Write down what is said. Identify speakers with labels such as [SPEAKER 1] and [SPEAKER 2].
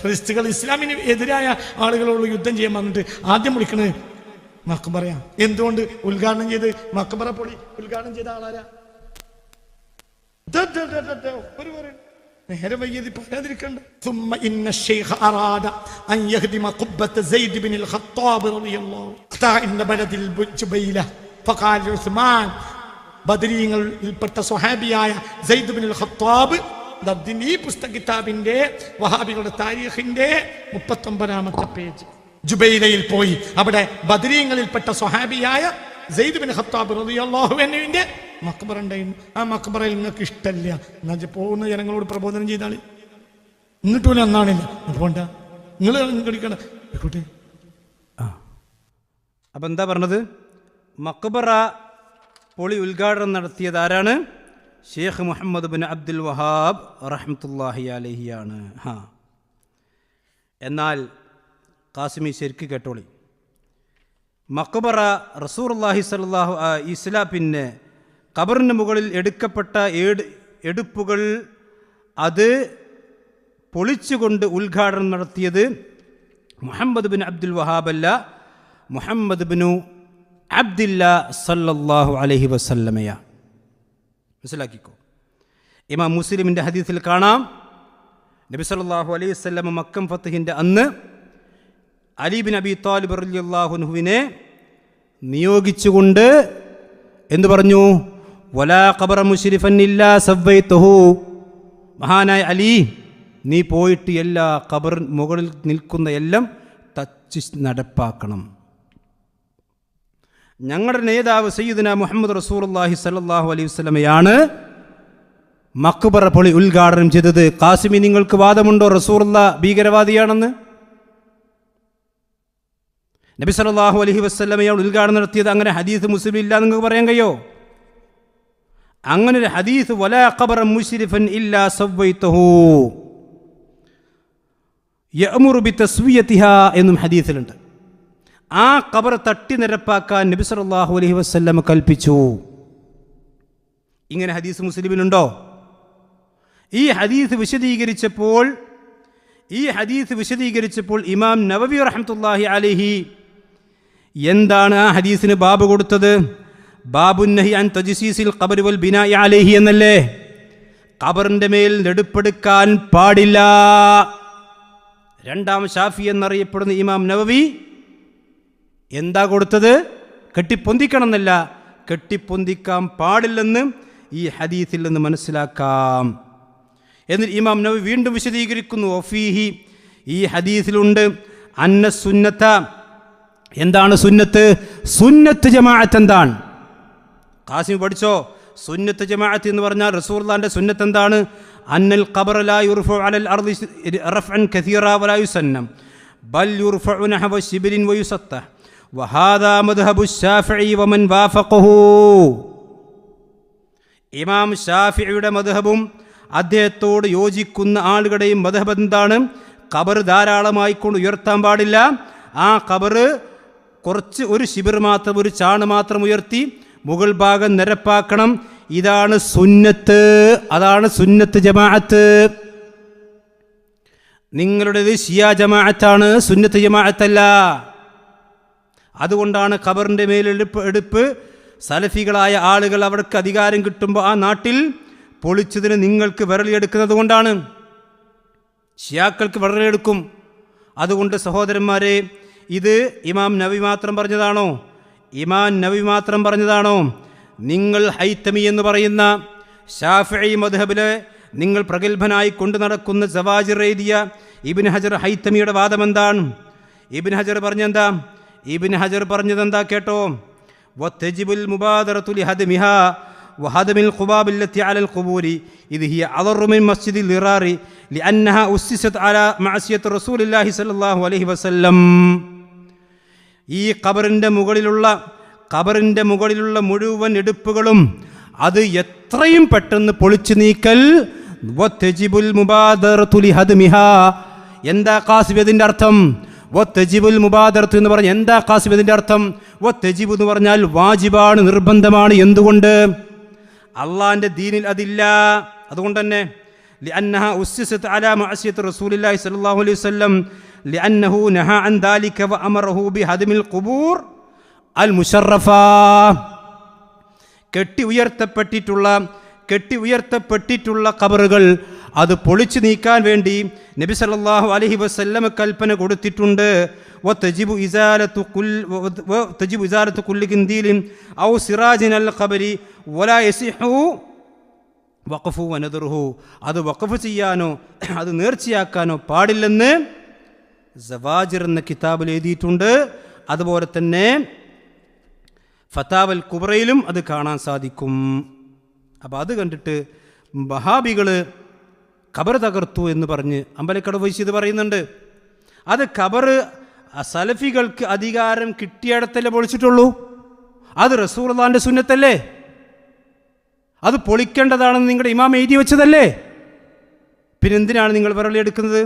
[SPEAKER 1] ക്രിസ്തുക്കൾ ഇസ്ലാമിന് എതിരായ ആളുകളോട് യുദ്ധം ചെയ്യാൻ വന്നിട്ട് ആദ്യം വിളിക്കണത് മക്ബറയാണ്. എന്തുകൊണ്ട്? ഉദ്ഘാടനം ചെയ്ത് മക്ബറ പൊളി ഉദ്ഘാടനം ചെയ്ത ആളാരാ? നേരെ വൈകിയത് പറയാതിരിക്കണ്ട. ثم إن الشيخ أراد أن يهدم قبة زيد بن الخطاب رضي الله عنه عند بلد الجبيلة فقال عثمان ബദരീങ്ങളിൽപ്പെട്ട സ്വഹാബിയായ സെയ്ദ് ബിനുൽ ഖത്താബ് ഈ പുസ്തക കിതാബിന്റെ വഹാബികളുടെ താരീഖിന്റെ 39ാമത്തെ പേജ് ജുബൈലയിൽ പോയി അവിടെ ബദരീങ്ങളിൽപ്പെട്ട സ്വഹാബിയായ സെയ്ദ് ബിൻ ഖത്താബ് റളിയല്ലാഹു അൻഹുവിന്റെ മക്ബറ ഉണ്ടായിരുന്നു. ആ മക്ബറയിൽ നിങ്ങൾക്ക് ഇഷ്ടമില്ല എന്നാൽ പോകുന്ന ജനങ്ങളോട് പ്രബോധനം ചെയ്താളി. എന്നിട്ട് പോലും അന്നാണില്ല പോണ്ട, നിങ്ങൾ കളിക്കണ്ട.
[SPEAKER 2] അപ്പൊ എന്താ പറഞ്ഞത്? മക്ബറ പൊളി ഉദ്ഘാടനം നടത്തിയത് ആരാണ്? ഷെയ്ഖ് മുഹമ്മദ് ബിൻ അബ്ദുൽ വഹാബ് റഹ്മത്തുള്ളാഹി അലൈഹിയാണ്. എന്നാൽ ഖാസിമി ശരിക്ക് കേട്ടോളി. മക്ബറ റസൂലുള്ളാഹി സ്വല്ലല്ലാഹു ഇസ്ലാമിന് ഖബറിന് മുകളിൽ എടുക്കപ്പെട്ട എടുപ്പുകൾ അത് പൊളിച്ചുകൊണ്ട് ഉദ്ഘാടനം നടത്തിയത് മുഹമ്മദ് ബിൻ അബ്ദുൽ വഹാബ് അല്ല, മുഹമ്മദ് ബിനു അബ്ദില്ല സല്ലല്ലാഹു അലൈഹി വസല്ലമയ. മനസ്സിലാക്കിക്കോ. ഇമാം മുസ്ലിമിൻ്റെ ഹദീസിൽ കാണാം, നബി സല്ലല്ലാഹു അലൈഹി വസല്ലം മക്കം ഫത്ഹിൻ്റെ അന്ന് അലി ബിൻ അബി ത്വാലിബ് റളിയല്ലാഹു അൻഹുവിനെ നിയോഗിച്ചുകൊണ്ട് എന്തു പറഞ്ഞു? വലാ ഖബറ മുശ്രിഫൻ ഇല്ലാ സവ്വൈതുഹു. മഹാനായ അലി, നീ പോയിട്ട് എല്ലാ ഖബർ മുകളിൽ നിൽക്കുന്ന എല്ലാം തച്ച് നടപ്പാക്കണം. ഞങ്ങളുടെ നേതാവ് സയ്യിദുനാ മുഹമ്മദ് റസൂലുള്ളാഹി സ്വല്ലല്ലാഹു അലൈഹി വസല്ലമയാണ് മക്ബറ പൊളി ഉദ്ഘാടനം ചെയ്തത്. ഖാസിമി, നിങ്ങൾക്ക് വാദമുണ്ടോ റസൂലുള്ള ഭീകരവാദിയാണെന്ന്? നബി സല്ലല്ലാഹു അലൈഹി വസല്ലമയാണ് ഉദ്ഘാടനം നടത്തിയത്. അങ്ങനെ ഹദീസ് മുസ്ലിമിൽ ഇല്ല നിങ്ങൾക്ക് പറയാൻ കഴിയോ? അങ്ങനെ ഒരു ഹദീസ് വലാ ഖബറ മുശ്രിഫൻ ഇല്ലാ സവ്വൈതുഹു യഅ്മുറു ബിതസ്വിയതിഹാ എന്നും ഹദീസിലുണ്ട്. ആ ഖബർ തട്ടി നിരപ്പാക്കാൻ നബി സല്ലല്ലാഹു അലൈഹി വസല്ലം കൽപ്പിച്ചു. ഇങ്ങനെ ഹദീസ് മുസ്ലിമിലുണ്ടോ? ഈ ഹദീസ് വിശദീകരിച്ചപ്പോൾ ഇമാം നവവി റഹ്മത്തുള്ളാഹി അലൈഹി എന്താണ് ആ ഹദീസിന് ബാബ് കൊടുത്തത്? ബാബുൻ നഹി അൻ തജ്സീസിൽ ഖബർ വൽ ബിനാഇ അലൈഹി എന്നല്ലേ? ഖബറിന്റെ മേൽ നെടുപ്പെടുക്കാൻ പാടില്ല. രണ്ടാം ഷാഫി എന്നറിയപ്പെടുന്ന ഇമാം നവവി എന്താ കൊടുത്തത്? കെട്ടിപ്പൊന്തിക്കണം എന്നല്ല, കെട്ടിപ്പൊന്തിക്കാൻ പാടില്ലെന്ന് ഈ ഹദീസിൽ നിന്ന് മനസ്സിലാക്കാം. എന്നിട്ട് ഇമാം നവവി വീണ്ടും വിശദീകരിക്കുന്നു. ഒഫീഹി, ഈ ഹദീസിലുണ്ട് അന്ന സുന്നത്ത. എന്താണ് സുന്നത്ത്? സുന്നത്ത് ജമാഅത്ത് എന്താണ്? ഖാസിം പഠിച്ചോ. സുന്നത്ത് ജമാഅത്ത് എന്ന് പറഞ്ഞാൽ റസൂലുള്ളാഹിന്റെ സുന്നത്ത് എന്താണ്? അന്നൽ ഖബറ ലാ യുർഫഉ അലൽ അർദി റഫ്അൻ കസീറ വലാ യുസന്നം ബൽ യുർഫഉ നഹവ ശിബ്രിൻ വയുസത്തഹ വഹാദാ മദ്ഹബു ശാഫിഈ വമൻ വാഫഖഹു. ഇമാം ഷാഫിഈയുടെ മദ്ഹബും അദ്ദേഹത്തോട് യോജിക്കുന്ന ആളുകളുടെയും മദ്ഹബ് എന്താണ്? ഖബർ ധാരാളമായി കൊണ്ട് ഉയർത്താൻ പാടില്ല. ആ ഖബർ കുറച്ച് ഒരു ശിബിർ മാത്രം, ഒരു ചാണ് മാത്രം ഉയർത്തി മുകൾ ഭാഗം നിരപ്പാക്കണം. ഇതാണ് സുന്നത്ത്. അതാണ് സുന്നത്ത് ജമാഅത്ത്. നിങ്ങളുടേത് ഷിയാ ജമാഅത്താണ്, സുന്നത്ത് ജമാഅത്തല്ല. അതുകൊണ്ടാണ് ഖബറിൻ്റെ മേലെടുപ്പ് സലഫികളായ ആളുകൾ അവർക്ക് അധികാരം കിട്ടുമ്പോൾ ആ നാട്ടിൽ പൊളിച്ചതിന് നിങ്ങൾക്ക് വിരളിയെടുക്കുന്നത് കൊണ്ടാണ്. ഷിയാക്കൾക്ക് വിരളിയെടുക്കും. അതുകൊണ്ട് സഹോദരന്മാരെ, ഇത് ഇമാം നവവി മാത്രം പറഞ്ഞതാണോ? ഇമാം നവവി മാത്രം പറഞ്ഞതാണോ? നിങ്ങൾ ഹൈത്തമി എന്ന് പറയുന്ന ശാഫിഈ മദ്ഹബിലെ നിങ്ങൾ പ്രഗത്ഭനായി കൊണ്ടു നടക്കുന്ന സവാജിർ എഴുതിയ ഇബ്നു ഹജർ ഹൈത്തമിയുടെ വാദം എന്താണ്? ഇബ്നു ഹജർ പറഞ്ഞതെന്താ കേട്ടോ? വതജിബുൽ മുബാദറതു ലിഹദ്മിഹാ വഹദ്മിൽ ഖുബാബില്ലത്തി അലൽ ഖുബൂരി ഇദ് ഹിയ അദറു മിൻ മസ്ജിദിൽ ലിറാറി ലിഅന്നഹാ ഉസ്സിസത് അലാ മഅസിയത്തി റസൂലില്ലാഹി സ്വല്ലല്ലാഹു അലൈഹി വസല്ലം. ഈ ഖബറിൻ്റെ മുകളിലുള്ള മുഴുവൻ എടുപ്പുകളും അത് എത്രയും പെട്ടെന്ന് പൊളിച്ചു നീക്കൽ. വതജിബുൽ മുബാദറതു ലിഹദ്മിഹാ. എന്താ ഖാസിബ് ഇതിൻ്റെ അർത്ഥം? വതജിബുൽ മുബാദറത്തു എന്ന് പറഞ്ഞാൽ എന്താ ഖാസിബ് ഇതിൻ്റെ അർത്ഥം? വതജിബ് എന്ന് പറഞ്ഞാൽ വാജിബാണ്, നിർബന്ധമാണ്. എന്തുകൊണ്ട്? അള്ളാഹിൻ്റെ ദീനിൽ അതില്ല. അതുകൊണ്ട് തന്നെ لأنها أسست على معصية رسول الله صلى الله عليه وسلم لأنه نهى عن ذلك وأمره بهدم القبور المشرفة. കെട്ടി ഉയർത്തപ്പെട്ടിട്ടുള്ള ഖബറുകൾ അത് പൊളിച്ചു നീക്കാൻ വേണ്ടി നബി സല്ലല്ലാഹു അലൈഹി വസല്ലം കൽപ്പന കൊടുത്തിട്ടുണ്ട്. വതജിബു ഇസാലത്തു കുല്ലി ഖിന്ദീലിൻ ഔ സിറാജിൻ അൽ ഖബരി വലാ യസിഹു വഖഫു വനദറുഹു. അത് വഖഫ് ചെയ്യാനോ അത് നേർച്ചയാക്കാനോ പാടില്ലെന്ന് സവാജിർ എന്ന കിതാബിൽ എഴുതിയിട്ടുണ്ട്. അതുപോലെ തന്നെ ഫതാവൽ കുബ്രയിലും അത് കാണാൻ സാധിക്കും. അപ്പോൾ അത് കണ്ടിട്ട് വഹാബികൾ ഖബർ തകർത്തു എന്ന് പറഞ്ഞ് അമ്പലക്കട വൈസ് ഇത് പറയുന്നുണ്ട്. അത് ഖബർ സലഫികൾക്ക് അധികാരം കിട്ടിയിടത്തല്ലേ പൊളിച്ചിട്ടുള്ളൂ. അത് റസൂലുള്ളാഹിന്റെ സുന്നത്തല്ലേ, അത് പൊളിക്കേണ്ടതാണെന്ന് നിങ്ങളുടെ ഇമാം എഴുതി വെച്ചതല്ലേ, പിന്നെന്തിനാണ് നിങ്ങൾ വിരളി എടുക്കുന്നത്?